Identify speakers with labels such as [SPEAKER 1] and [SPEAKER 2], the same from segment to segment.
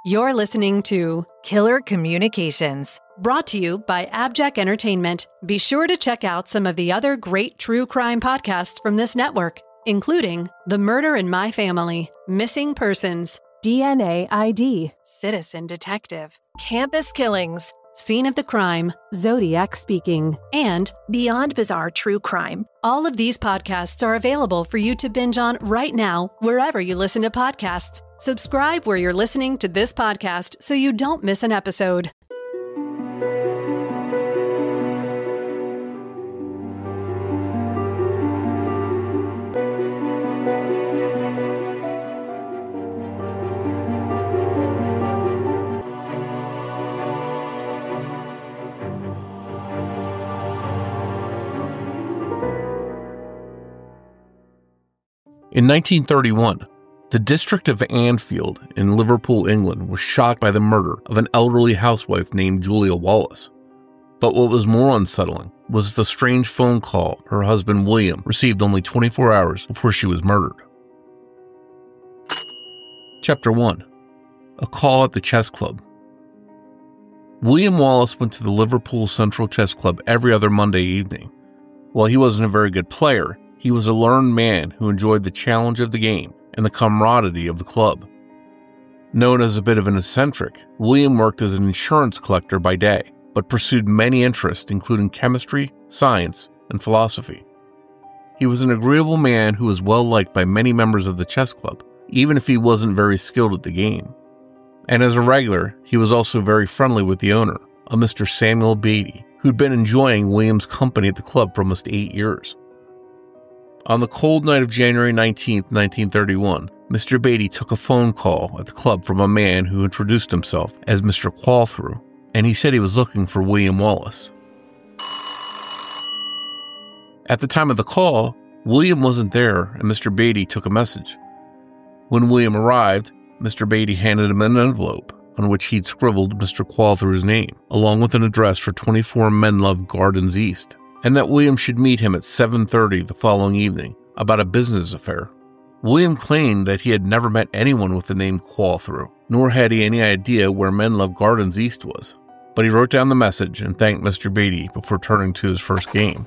[SPEAKER 1] You're listening to
[SPEAKER 2] Killer Communications,
[SPEAKER 1] brought to you by AbJack Entertainment. Be sure to check out some of the other great true crime podcasts from this network, including The Murder in My Family, Missing Persons,
[SPEAKER 2] DNA ID,
[SPEAKER 1] Citizen Detective,
[SPEAKER 2] Campus Killings,
[SPEAKER 1] Scene of the Crime,
[SPEAKER 2] Zodiac Speaking,
[SPEAKER 1] and
[SPEAKER 2] Beyond Bizarre True Crime.
[SPEAKER 1] All of these podcasts are available for you to binge on right now, wherever you listen to podcasts. Subscribe where you're listening to this podcast so you don't miss an episode.
[SPEAKER 3] In 1931, the district of Anfield in Liverpool, England, was shocked by the murder of an elderly housewife named Julia Wallace. But what was more unsettling was the strange phone call her husband William received only 24 hours before she was murdered. Chapter 1. A Call at the Chess Club. William Wallace went to the Liverpool Central Chess Club every other Monday evening. While he wasn't a very good player, he was a learned man who enjoyed the challenge of the game and the camaraderie of the club. Known as a bit of an eccentric, William worked as an insurance collector by day, but pursued many interests including chemistry, science, and philosophy. He was an agreeable man who was well liked by many members of the chess club, even if he wasn't very skilled at the game. And as a regular, he was also very friendly with the owner, a Mr. Samuel Beatty, who'd been enjoying William's company at the club for almost 8 years. On the cold night of January 19, 1931, Mr. Beatty took a phone call at the club from a man who introduced himself as Mr. Qualthrough, and he said he was looking for William Wallace. At the time of the call, William wasn't there, and Mr. Beatty took a message. When William arrived, Mr. Beatty handed him an envelope on which he'd scribbled Mr. Qualthrough's name, along with an address for 24 Menlove Gardens East, and that William should meet him at 7:30 the following evening about a business affair. William claimed that he had never met anyone with the name Qualthrough, nor had he any idea where Menlove Gardens East was, but he wrote down the message and thanked Mr. Beatty before turning to his first game.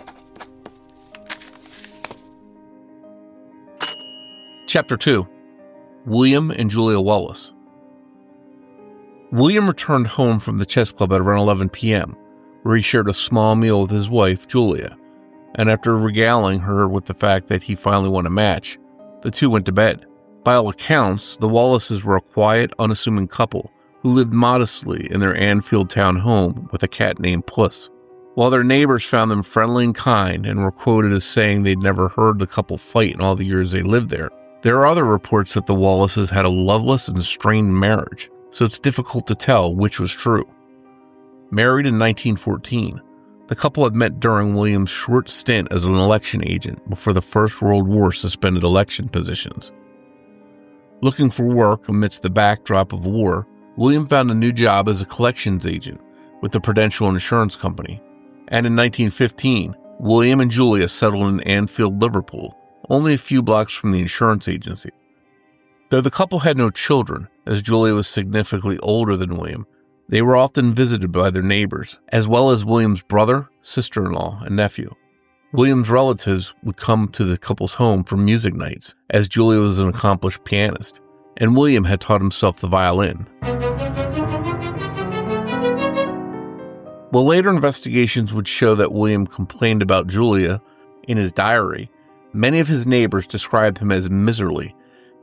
[SPEAKER 3] Chapter 2. William and Julia Wallace. William returned home from the chess club at around 11 p.m., where he shared a small meal with his wife, Julia, and after regaling her with the fact that he finally won a match, the two went to bed. By all accounts, the Wallaces were a quiet, unassuming couple who lived modestly in their Anfield town home with a cat named Puss. While their neighbors found them friendly and kind and were quoted as saying they'd never heard the couple fight in all the years they lived there, there are other reports that the Wallaces had a loveless and strained marriage, so it's difficult to tell which was true. Married in 1914, the couple had met during William's short stint as an election agent before the First World War suspended election positions. Looking for work amidst the backdrop of war, William found a new job as a collections agent with the Prudential Insurance Company, and in 1915, William and Julia settled in Anfield, Liverpool, only a few blocks from the insurance agency. Though the couple had no children, as Julia was significantly older than William, they were often visited by their neighbors, as well as William's brother, sister-in-law, and nephew. William's relatives would come to the couple's home for music nights, as Julia was an accomplished pianist, and William had taught himself the violin. While later investigations would show that William complained about Julia in his diary, many of his neighbors described him as miserly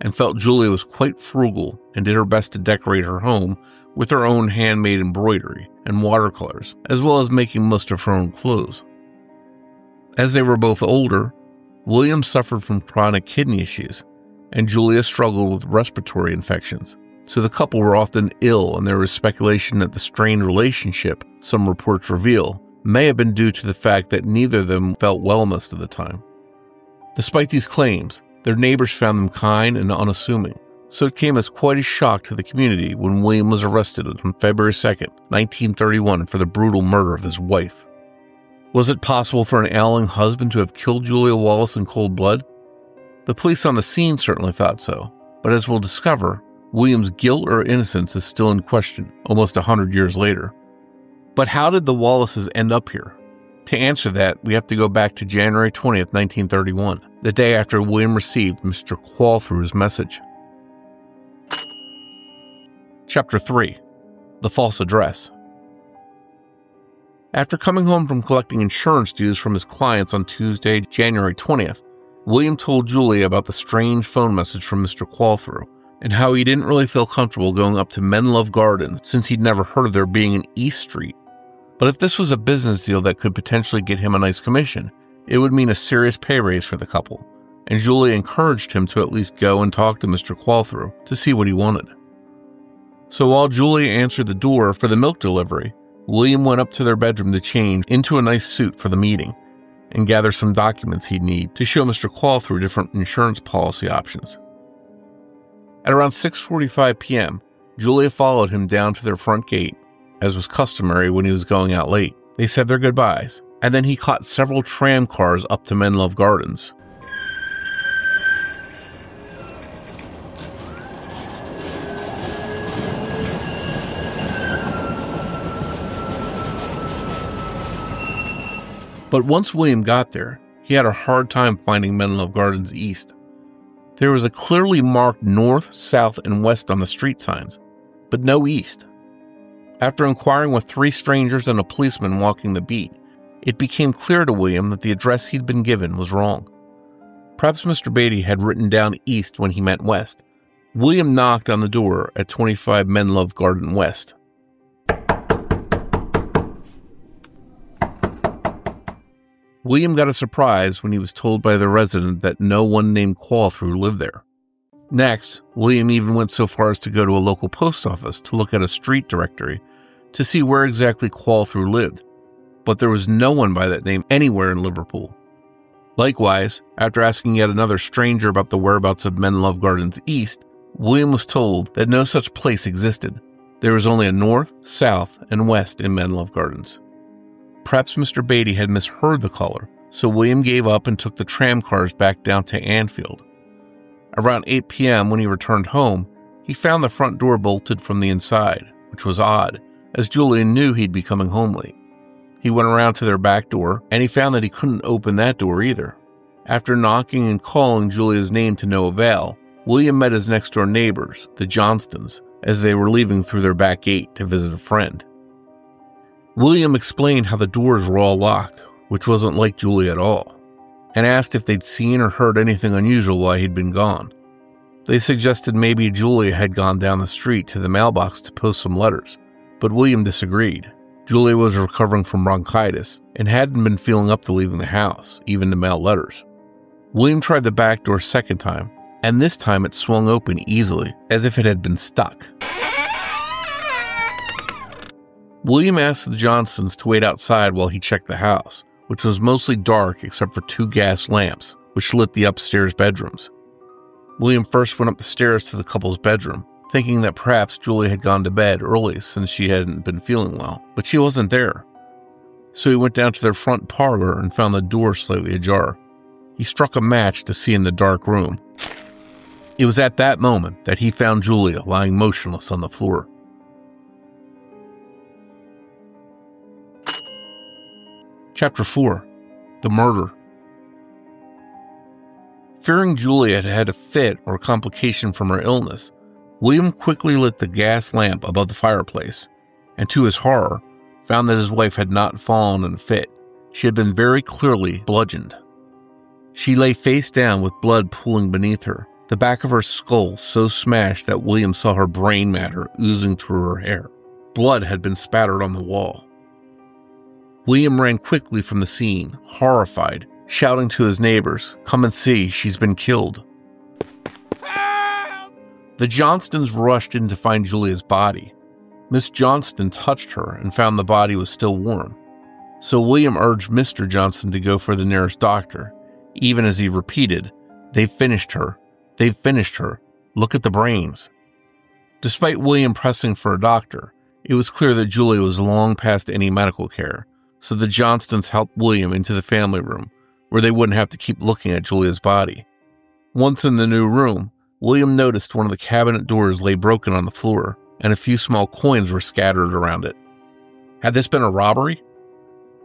[SPEAKER 3] and felt Julia was quite frugal and did her best to decorate her home with her own handmade embroidery and watercolors, as well as making most of her own clothes. As they were both older, William suffered from chronic kidney issues, and Julia struggled with respiratory infections, so the couple were often ill, and there was speculation that the strained relationship, some reports reveal, may have been due to the fact that neither of them felt well most of the time. Despite these claims, their neighbors found them kind and unassuming, so it came as quite a shock to the community when William was arrested on February 2nd, 1931 for the brutal murder of his wife. Was it possible for an ailing husband to have killed Julia Wallace in cold blood? The police on the scene certainly thought so, but as we'll discover, William's guilt or innocence is still in question almost 100 years later. But how did the Wallaces end up here? To answer that, we have to go back to January 20th, 1931, the day after William received Mr. Qualthrough's message. Chapter 3. The False Address. After coming home from collecting insurance dues from his clients on Tuesday, January 20th, William told Julia about the strange phone message from Mr. Qualthrough and how he didn't really feel comfortable going up to Menlove Gardens since he'd never heard of there being an East Street. But if this was a business deal that could potentially get him a nice commission, it would mean a serious pay raise for the couple, and Julia encouraged him to at least go and talk to Mr. Qualthrough to see what he wanted. So while Julia answered the door for the milk delivery, William went up to their bedroom to change into a nice suit for the meeting and gather some documents he'd need to show Mr. Qualthrough different insurance policy options. At around 6:45 p.m., Julia followed him down to their front gate, as was customary when he was going out late. They said their goodbyes, and then he caught several tram cars up to Menlove Gardens. But once William got there, he had a hard time finding Menlove Gardens East. There was a clearly marked north, south, and west on the street signs, but no east. After inquiring with 3 strangers and a policeman walking the beat, it became clear to William that the address he'd been given was wrong. Perhaps Mr. Beatty had written down east when he meant west. William knocked on the door at 25 Menlove Garden West. William got a surprise when he was told by the resident that no one named Qualthrough lived there. Next, William even went so far as to go to a local post office to look at a street directory to see where exactly Qualthrough lived, but there was no one by that name anywhere in Liverpool. Likewise, after asking yet another stranger about the whereabouts of Menlove Gardens East, William was told that no such place existed. There was only a north, south, and west in Menlove Gardens. Perhaps Mr. Beatty had misheard the caller, so William gave up and took the tram cars back down to Anfield. Around 8 p.m. when he returned home, he found the front door bolted from the inside, which was odd, as Julian knew he'd be coming home late. He went around to their back door, and he found that he couldn't open that door either. After knocking and calling Julia's name to no avail, William met his next-door neighbors, the Johnstons, as they were leaving through their back gate to visit a friend. William explained how the doors were all locked, which wasn't like Julia at all, and asked if they'd seen or heard anything unusual while he'd been gone. They suggested maybe Julia had gone down the street to the mailbox to post some letters, but William disagreed. Julia was recovering from bronchitis and hadn't been feeling up to leaving the house, even to mail letters. William tried the back door a second time, and this time it swung open easily, as if it had been stuck. William asked the Johnsons to wait outside while he checked the house, which was mostly dark except for 2 gas lamps, which lit the upstairs bedrooms. William first went up the stairs to the couple's bedroom, thinking that perhaps Julia had gone to bed early since she hadn't been feeling well, but she wasn't there. So he went down to their front parlor and found the door slightly ajar. He struck a match to see in the dark room. It was at that moment that he found Julia lying motionless on the floor. Chapter 4. The Murder. Fearing Julia had had a fit or complication from her illness, William quickly lit the gas lamp above the fireplace, and to his horror, found that his wife had not fallen in a fit. She had been very clearly bludgeoned. She lay face down with blood pooling beneath her, the back of her skull so smashed that William saw her brain matter oozing through her hair. Blood had been spattered on the wall. William ran quickly from the scene, horrified, shouting to his neighbors, "Come and see, she's been killed." The Johnstons rushed in to find Julia's body. Miss Johnston touched her and found the body was still warm. So William urged Mr. Johnston to go for the nearest doctor, even as he repeated, "They've finished her. They've finished her. Look at the brains." Despite William pressing for a doctor, it was clear that Julia was long past any medical care, so the Johnstons helped William into the family room, where they wouldn't have to keep looking at Julia's body. Once in the new room, William noticed one of the cabinet doors lay broken on the floor, and a few small coins were scattered around it. Had this been a robbery?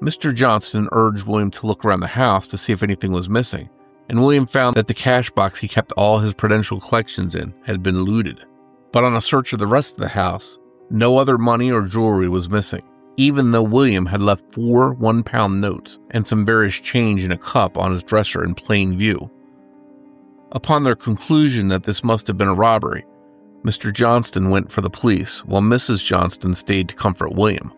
[SPEAKER 3] Mr. Johnston urged William to look around the house to see if anything was missing, and William found that the cash box he kept all his Prudential collections in had been looted. But on a search of the rest of the house, no other money or jewelry was missing, even though William had left 4 one-pound notes and some various change in a cup on his dresser in plain view. Upon their conclusion that this must have been a robbery, Mr. Johnston went for the police, while Mrs. Johnston stayed to comfort William.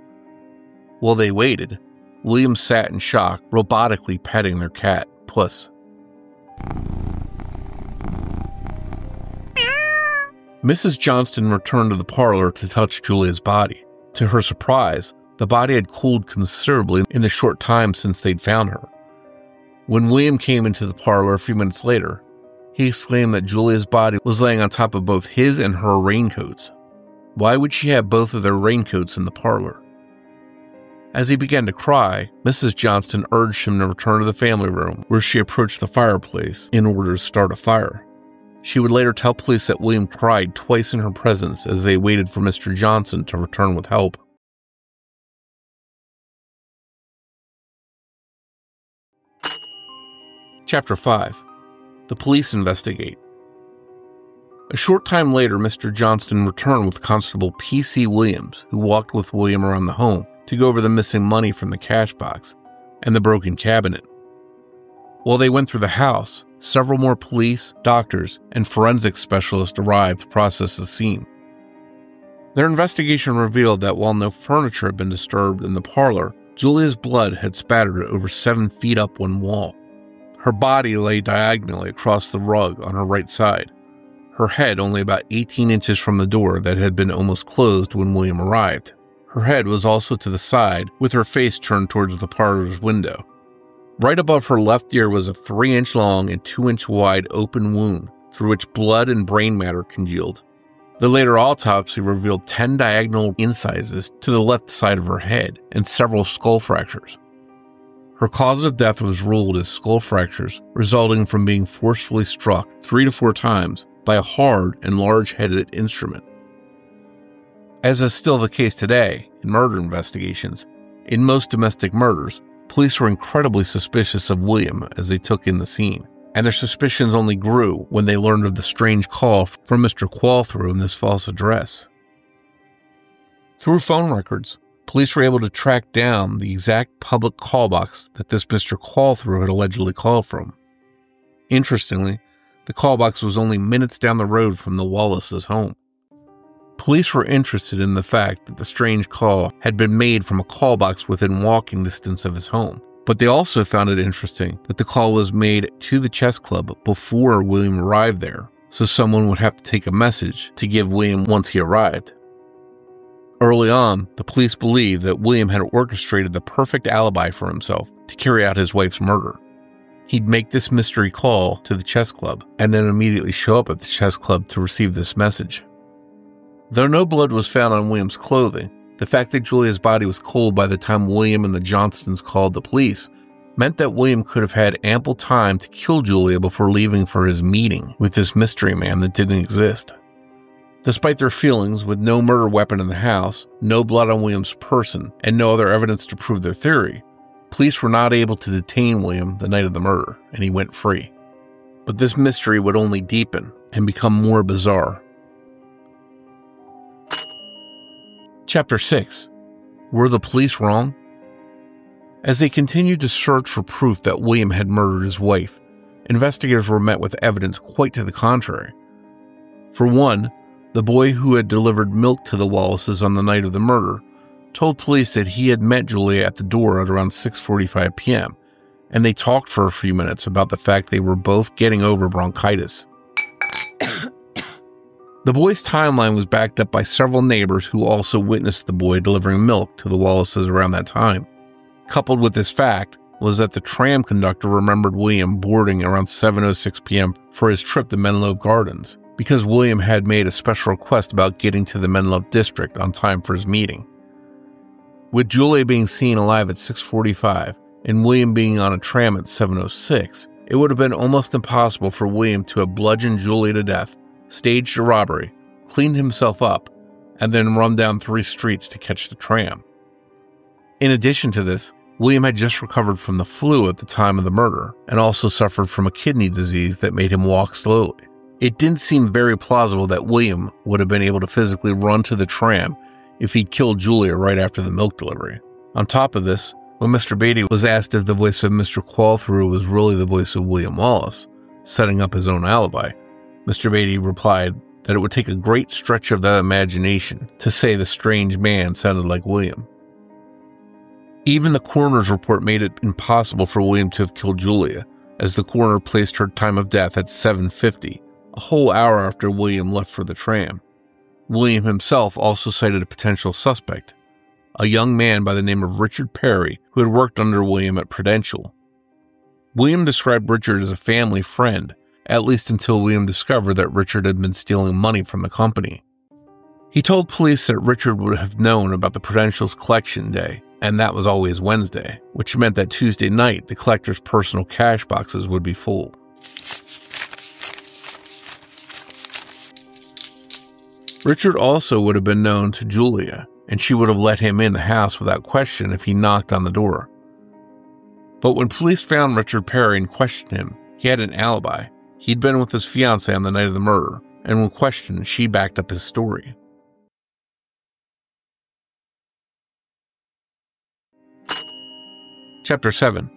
[SPEAKER 3] While they waited, William sat in shock, robotically petting their cat, Puss. Mrs. Johnston returned to the parlor to touch Julia's body. To her surprise, the body had cooled considerably in the short time since they'd found her. When William came into the parlor a few minutes later, he exclaimed that Julia's body was laying on top of both his and her raincoats. Why would she have both of their raincoats in the parlor? As he began to cry, Mrs. Johnston urged him to return to the family room, where she approached the fireplace in order to start a fire. She would later tell police that William cried twice in her presence as they waited for Mr. Johnson to return with help. Chapter 5. The police investigate. A short time later, Mr. Johnston returned with Constable P.C. Williams, who walked with William around the home to go over the missing money from the cash box and the broken cabinet. While they went through the house, several more police, doctors, and forensic specialists arrived to process the scene. Their investigation revealed that while no furniture had been disturbed in the parlor, Julia's blood had spattered over 7 feet up one wall. Her body lay diagonally across the rug on her right side, her head only about 18 inches from the door that had been almost closed when William arrived. Her head was also to the side, with her face turned towards the parlor's window. Right above her left ear was a 3-inch long and 2-inch wide open wound through which blood and brain matter congealed. The later autopsy revealed 10 diagonal incises to the left side of her head and several skull fractures. Her cause of death was ruled as skull fractures resulting from being forcefully struck 3 to 4 times by a hard and large-headed instrument. As is still the case today in murder investigations, in most domestic murders, police were incredibly suspicious of William as they took in the scene, and their suspicions only grew when they learned of the strange call from Mr. Qualthrough in this false address. Through phone records, police were able to track down the exact public call box that this Mr. Qualthrough had allegedly called from. Interestingly, the call box was only minutes down the road from the Wallace's home. Police were interested in the fact that the strange call had been made from a call box within walking distance of his home, but they also found it interesting that the call was made to the chess club before William arrived there, so someone would have to take a message to give William once he arrived. Early on, the police believed that William had orchestrated the perfect alibi for himself to carry out his wife's murder. He'd make this mystery call to the chess club and then immediately show up at the chess club to receive this message. Though no blood was found on William's clothing, the fact that Julia's body was cold by the time William and the Johnstons called the police meant that William could have had ample time to kill Julia before leaving for his meeting with this mystery man that didn't exist. Despite their feelings, with no murder weapon in the house, no blood on William's person, and no other evidence to prove their theory, police were not able to detain William the night of the murder, and he went free. But this mystery would only deepen and become more bizarre. Chapter 6. Were the police wrong? As they continued to search for proof that William had murdered his wife, investigators were met with evidence quite to the contrary. For one, the boy who had delivered milk to the Wallaces on the night of the murder told police that he had met Julia at the door at around 6:45 p.m., and they talked for a few minutes about the fact they were both getting over bronchitis. The boy's timeline was backed up by several neighbors who also witnessed the boy delivering milk to the Wallaces around that time. Coupled with this fact was that the tram conductor remembered William boarding around 7:06 p.m. for his trip to Menlove Gardens, because William had made a special request about getting to the Menlove district on time for his meeting. With Julia being seen alive at 6:45 and William being on a tram at 7:06, it would have been almost impossible for William to have bludgeoned Julia to death staged a robbery, cleaned himself up, and then run down 3 streets to catch the tram. In addition to this, William had just recovered from the flu at the time of the murder and also suffered from a kidney disease that made him walk slowly. It didn't seem very plausible that William would have been able to physically run to the tram if he'd killed Julia right after the milk delivery. On top of this, when Mr. Beatty was asked if the voice of Mr. Qualthrough was really the voice of William Wallace, setting up his own alibi, Mr. Beatty replied that it would take a great stretch of the imagination to say the strange man sounded like William. Even the coroner's report made it impossible for William to have killed Julia, as the coroner placed her time of death at 7:50, a whole hour after William left for the tram. William himself also cited a potential suspect, a young man by the name of Richard Perry, who had worked under William at Prudential. William described Richard as a family friend, at least until William discovered that Richard had been stealing money from the company. He told police that Richard would have known about the Prudential's collection day, and that was always Wednesday, which meant that Tuesday night the collector's personal cash boxes would be full. Richard also would have been known to Julia, and she would have let him in the house without question if he knocked on the door. But when police found Richard Perry and questioned him, he had an alibi. He'd been with his fiancée on the night of the murder, and when questioned, she backed up his story. Chapter 7.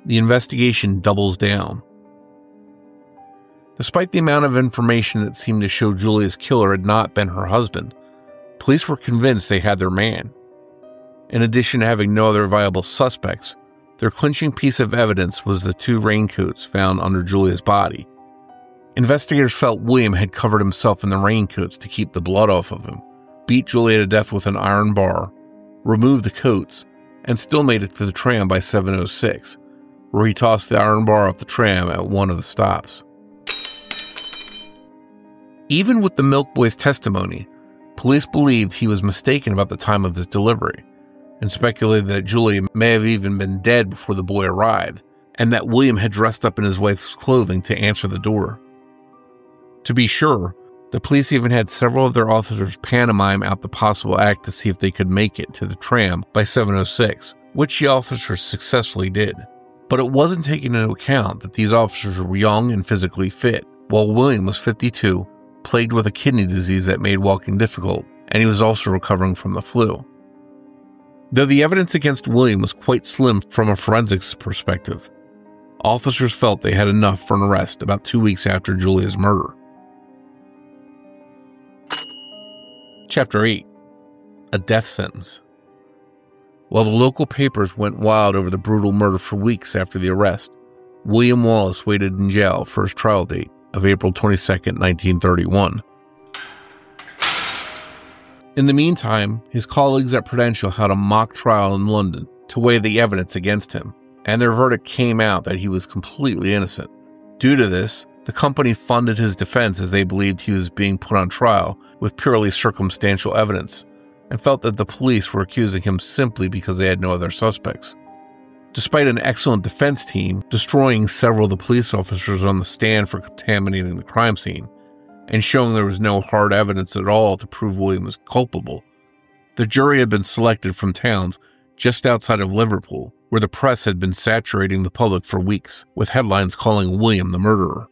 [SPEAKER 3] The investigation doubles down. Despite the amount of information that seemed to show Julia's killer had not been her husband, police were convinced they had their man. In addition to having no other viable suspects, their clinching piece of evidence was the 2 raincoats found under Julia's body. Investigators felt William had covered himself in the raincoats to keep the blood off of him, beat Julia to death with an iron bar, removed the coats, and still made it to the tram by 7:06, where he tossed the iron bar off the tram at one of the stops. Even with the milk boy's testimony, police believed he was mistaken about the time of his delivery, and speculated that Julia may have even been dead before the boy arrived, and that William had dressed up in his wife's clothing to answer the door. To be sure, the police even had several of their officers pantomime out the possible act to see if they could make it to the tram by 7:06, which the officers successfully did. But it wasn't taken into account that these officers were young and physically fit, while William was 52, plagued with a kidney disease that made walking difficult, and he was also recovering from the flu. Though the evidence against William was quite slim from a forensics perspective, officers felt they had enough for an arrest about 2 weeks after Julia's murder. Chapter 8. A Death Sentence. While the local papers went wild over the brutal murder for weeks after the arrest, William Wallace waited in jail for his trial date of April 22, 1931. In the meantime, his colleagues at Prudential had a mock trial in London to weigh the evidence against him, and their verdict came out that he was completely innocent. Due to this, the company funded his defense as they believed he was being put on trial with purely circumstantial evidence, and felt that the police were accusing him simply because they had no other suspects. Despite an excellent defense team destroying several of the police officers on the stand for contaminating the crime scene, and showing there was no hard evidence at all to prove William was culpable, the jury had been selected from towns just outside of Liverpool, where the press had been saturating the public for weeks, with headlines calling William the murderer.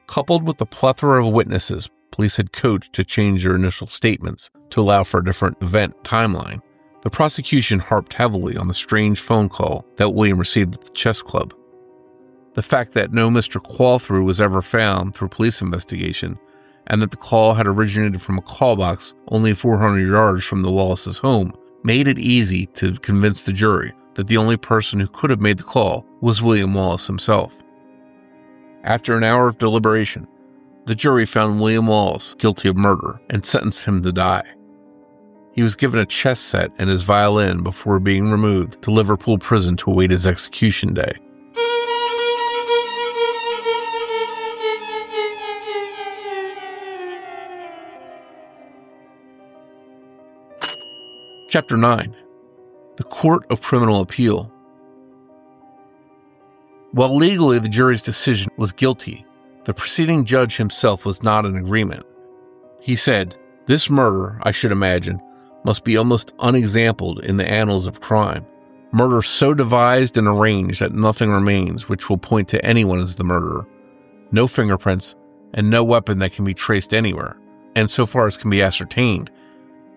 [SPEAKER 3] Coupled with the plethora of witnesses police had coached to change their initial statements to allow for a different event timeline, the prosecution harped heavily on the strange phone call that William received at the chess club. The fact that no Mr. Qualthrough was ever found through police investigation, and that the call had originated from a call box only 400 yards from the Wallace's home, made it easy to convince the jury that the only person who could have made the call was William Wallace himself. After an hour of deliberation, the jury found William Wallace guilty of murder and sentenced him to die. He was given a chess set and his violin before being removed to Liverpool prison to await his execution day. Chapter 9. The Court of Criminal Appeal. While legally the jury's decision was guilty, The preceding judge himself was not in agreement. He said, "This murder, I should imagine, must be almost unexampled in the annals of crime. Murder so devised and arranged that nothing remains which will point to anyone as the murderer. No fingerprints, and no weapon that can be traced anywhere, and so far as can be ascertained,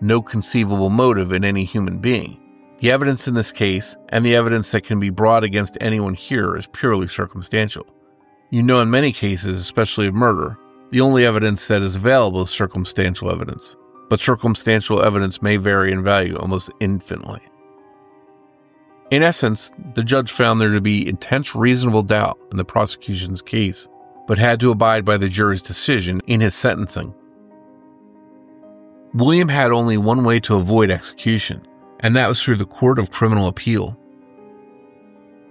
[SPEAKER 3] no conceivable motive in any human being. The evidence in this case, and the evidence that can be brought against anyone here, is purely circumstantial. You know, in many cases, especially of murder, the only evidence that is available is circumstantial evidence, but circumstantial evidence may vary in value almost infinitely." In essence, the judge found there to be intense reasonable doubt in the prosecution's case, but had to abide by the jury's decision in his sentencing. William had only one way to avoid execution, and that was through the Court of Criminal Appeal.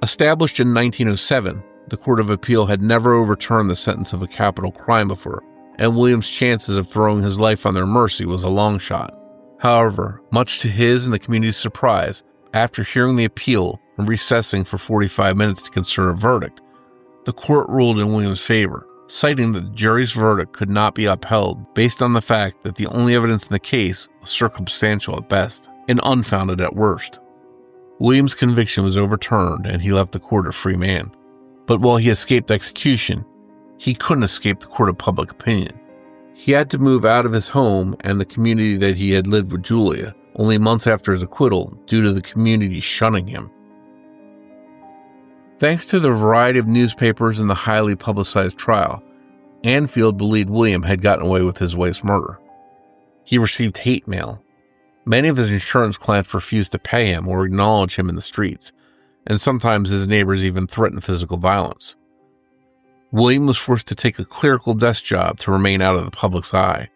[SPEAKER 3] Established in 1907, the Court of Appeal had never overturned the sentence of a capital crime before, and William's chances of throwing his life on their mercy was a long shot. However, much to his and the community's surprise, after hearing the appeal and recessing for 45 minutes to consider a verdict, the court ruled in William's favor, citing that the jury's verdict could not be upheld based on the fact that the only evidence in the case was circumstantial at best and unfounded at worst. William's conviction was overturned and he left the court a free man. But while he escaped execution, he couldn't escape the court of public opinion. He had to move out of his home and the community that he had lived with Julia only months after his acquittal due to the community shunning him. Thanks to the variety of newspapers and the highly publicized trial, Anfield believed William had gotten away with his wife's murder. He received hate mail. Many of his insurance clients refused to pay him or acknowledge him in the streets, and sometimes his neighbors even threatened physical violence. William was forced to take a clerical desk job to remain out of the public's eye.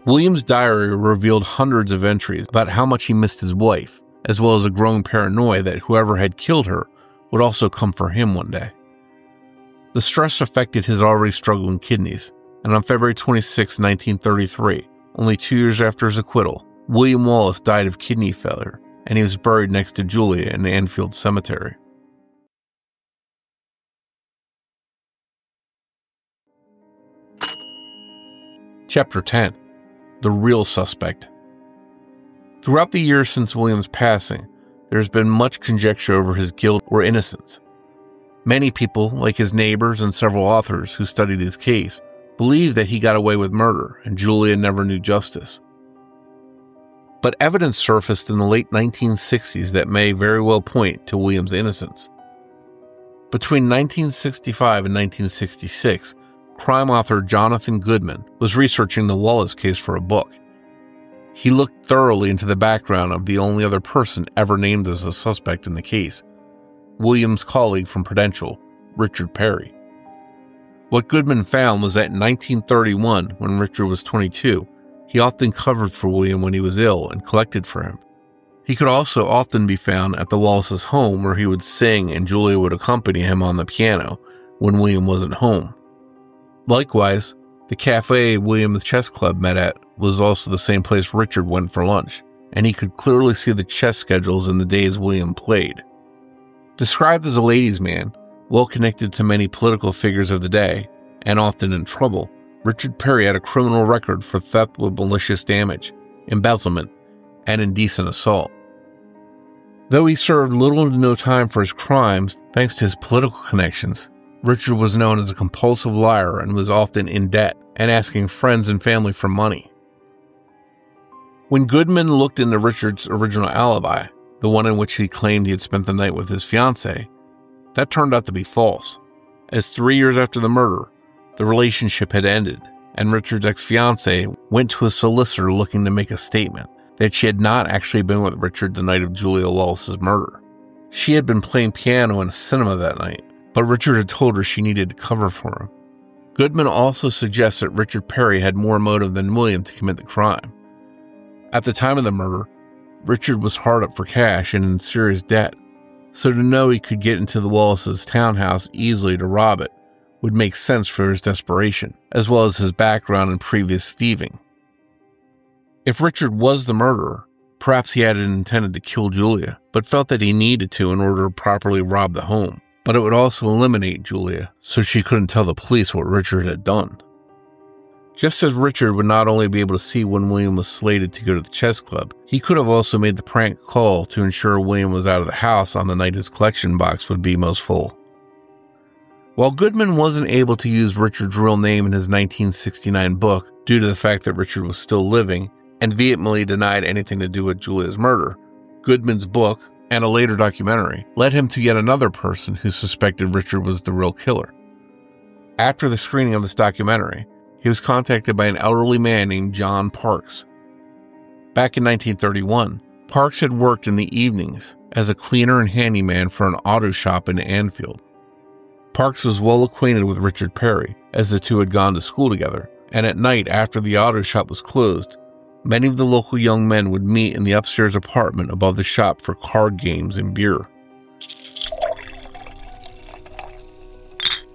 [SPEAKER 3] William's diary revealed hundreds of entries about how much he missed his wife, as well as a growing paranoia that whoever had killed her would also come for him one day. The stress affected his already struggling kidneys, and on February 26, 1933, only 2 years after his acquittal, William Wallace died of kidney failure, and he was buried next to Julia in Anfield Cemetery. Chapter 10. The Real Suspect. Throughout the years since William's passing, there has been much conjecture over his guilt or innocence. Many people, like his neighbors and several authors who studied his case, believe that he got away with murder and Julia never knew justice. But evidence surfaced in the late 1960s that may very well point to William's innocence. Between 1965 and 1966, crime author Jonathan Goodman was researching the Wallace case for a book. He looked thoroughly into the background of the only other person ever named as a suspect in the case, William's colleague from Prudential, Richard Perry. What Goodman found was that in 1931, when Richard was 22, he often covered for William when he was ill and collected for him. He could also often be found at the Wallace's home where he would sing and Julia would accompany him on the piano when William wasn't home. Likewise, the cafe William's chess club met at was also the same place Richard went for lunch, and he could clearly see the chess schedules in the days William played. Described as a ladies' man, well connected to many political figures of the day, and often in trouble, Richard Perry had a criminal record for theft with malicious damage, embezzlement, and indecent assault. Though he served little to no time for his crimes thanks to his political connections, Richard was known as a compulsive liar and was often in debt and asking friends and family for money. When Goodman looked into Richard's original alibi, the one in which he claimed he had spent the night with his fiancée, that turned out to be false, as 3 years after the murder, the relationship had ended, and Richard's ex-fiancée went to a solicitor looking to make a statement that she had not actually been with Richard the night of Julia Wallace's murder. She had been playing piano in a cinema that night, but Richard had told her she needed to cover for him. Goodman also suggests that Richard Perry had more motive than William to commit the crime. At the time of the murder, Richard was hard up for cash and in serious debt, so to know he could get into the Wallace's townhouse easily to rob it would make sense for his desperation, as well as his background in previous thieving. If Richard was the murderer, Perhaps he hadn't intended to kill Julia, but felt that he needed to in order to properly rob the home. But it would also eliminate Julia, so she couldn't tell the police what Richard had done. Just as Richard would not only be able to see when William was slated to go to the chess club, he could have also made the prank call to ensure William was out of the house on the night his collection box would be most full. While Goodman wasn't able to use Richard's real name in his 1969 book due to the fact that Richard was still living and vehemently denied anything to do with Julia's murder, Goodman's book, and a later documentary, led him to yet another person who suspected Richard was the real killer. After the screening of this documentary, he was contacted by an elderly man named John Parks. Back in 1931, Parks had worked in the evenings as a cleaner and handyman for an auto shop in Anfield. Parks was well acquainted with Richard Perry, as the two had gone to school together, and at night after the auto shop was closed, many of the local young men would meet in the upstairs apartment above the shop for card games and beer.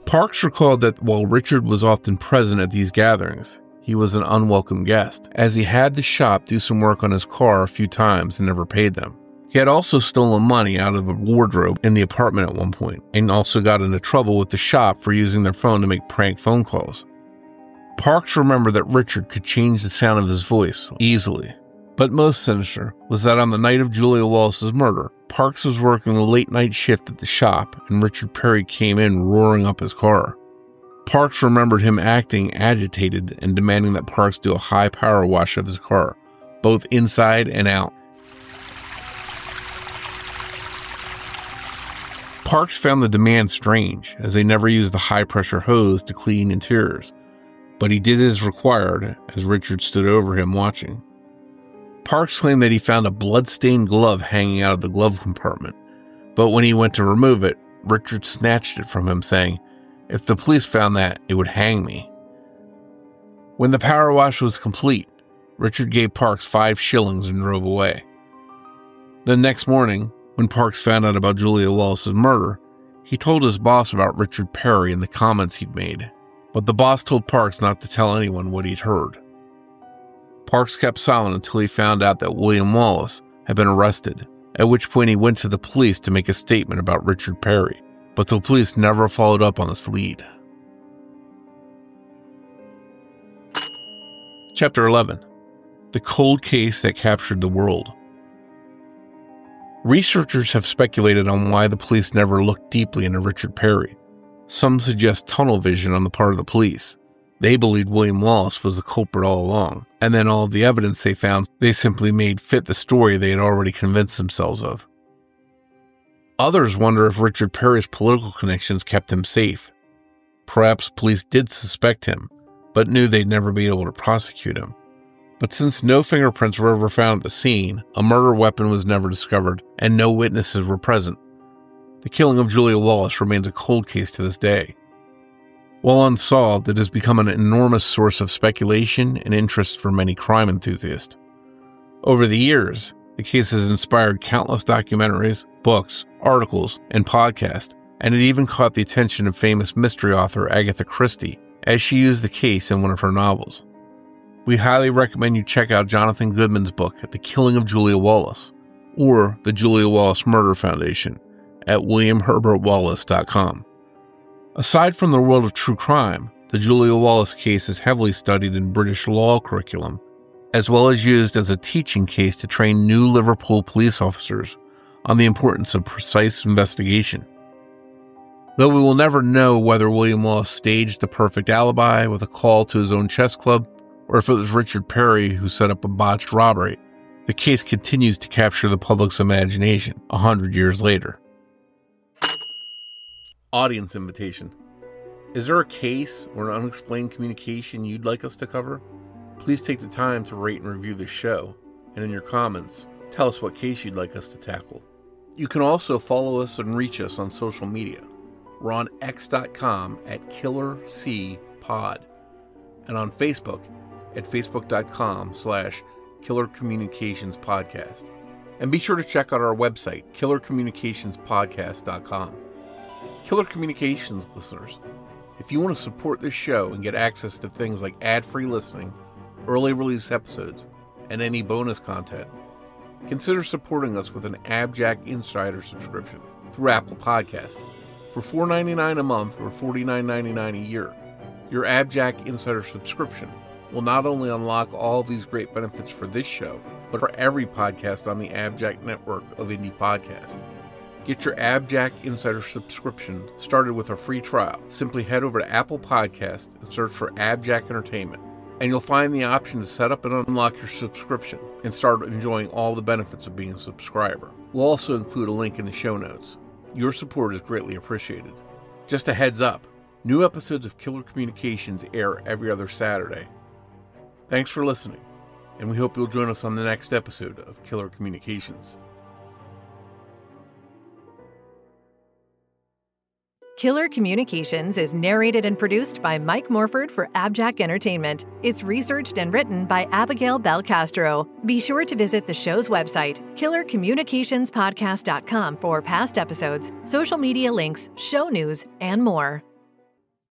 [SPEAKER 3] Parks recalled that while Richard was often present at these gatherings, he was an unwelcome guest, as he had the shop do some work on his car a few times and never paid them. He had also stolen money out of a wardrobe in the apartment at one point, and also got into trouble with the shop for using their phone to make prank phone calls. Parks remembered that Richard could change the sound of his voice easily, but most sinister was that on the night of Julia Wallace's murder, Parks was working a late-night shift at the shop, and Richard Perry came in roaring up his car. Parks remembered him acting agitated and demanding that Parks do a high power wash of his car, both inside and out. Parks found the demand strange, as they never used the high-pressure hose to clean interiors, but he did as required as Richard stood over him watching. Parks claimed that he found a blood-stained glove hanging out of the glove compartment, but when he went to remove it, Richard snatched it from him, saying, "If the police found that, it would hang me." When the power wash was complete, Richard gave Parks 5 shillings and drove away. The next morning, when Parks found out about Julia Wallace's murder, he told his boss about Richard Perry and the comments he'd made, but the boss told Parks not to tell anyone what he'd heard. Parks kept silent until he found out that William Wallace had been arrested, at which point he went to the police to make a statement about Richard Perry, but the police never followed up on this lead. Chapter 11. The Cold Case That Captured the World. Researchers have speculated on why the police never looked deeply into Richard Perry. Some suggest tunnel vision on the part of the police. They believed William Wallace was the culprit all along, and then all of the evidence they found they simply made fit the story they had already convinced themselves of. Others wonder if Richard Perry's political connections kept him safe. Perhaps police did suspect him, but knew they'd never be able to prosecute him. But since no fingerprints were ever found at the scene, a murder weapon was never discovered, and no witnesses were present, the killing of Julia Wallace remains a cold case to this day. While unsolved, it has become an enormous source of speculation and interest for many crime enthusiasts. Over the years, the case has inspired countless documentaries, books, articles, and podcasts, and it even caught the attention of famous mystery author Agatha Christie, as she used the case in one of her novels. We highly recommend you check out Jonathan Goodman's book, The Killing of Julia Wallace, or the Julia Wallace Murder Foundation, at williamherbertwallace.com. Aside from the world of true crime, the Julia Wallace case is heavily studied in British law curriculum, as well as used as a teaching case to train new Liverpool police officers on the importance of precise investigation. Though we will never know whether William Wallace staged the perfect alibi with a call to his own chess club, or if it was Richard Perry who set up a botched robbery, the case continues to capture the public's imagination 100 years later. Audience invitation. Is there a case or an unexplained communication you'd like us to cover? Please take the time to rate and review this show, and in your comments, tell us what case you'd like us to tackle. You can also follow us and reach us on social media. We're on x.com at killercpod, and on Facebook at facebook.com/killercommunicationspodcast. And be sure to check out our website, killercommunicationspodcast.com. Killer Communications listeners, if you want to support this show and get access to things like ad-free listening, early release episodes, and any bonus content, consider supporting us with an AbJack Insider subscription through Apple Podcast. For $4.99 a month or $49.99 a year, your AbJack Insider subscription will not only unlock all these great benefits for this show, but for every podcast on the AbJack network of indie podcasts. Get your AbJack Insider subscription started with a free trial. Simply head over to Apple Podcast and search for AbJack Entertainment, and you'll find the option to set up and unlock your subscription and start enjoying all the benefits of being a subscriber. We'll also include a link in the show notes. Your support is greatly appreciated. Just a heads up, new episodes of Killer Communications air every other Saturday. Thanks for listening, and we hope you'll join us on the next episode of Killer Communications.
[SPEAKER 2] Killer Communications is narrated and produced by Mike Morford for AbJack Entertainment. It's researched and written by Abagail Belcastro. Be sure to visit the show's website, killercommunicationspodcast.com, for past episodes, social media links, show news, and more.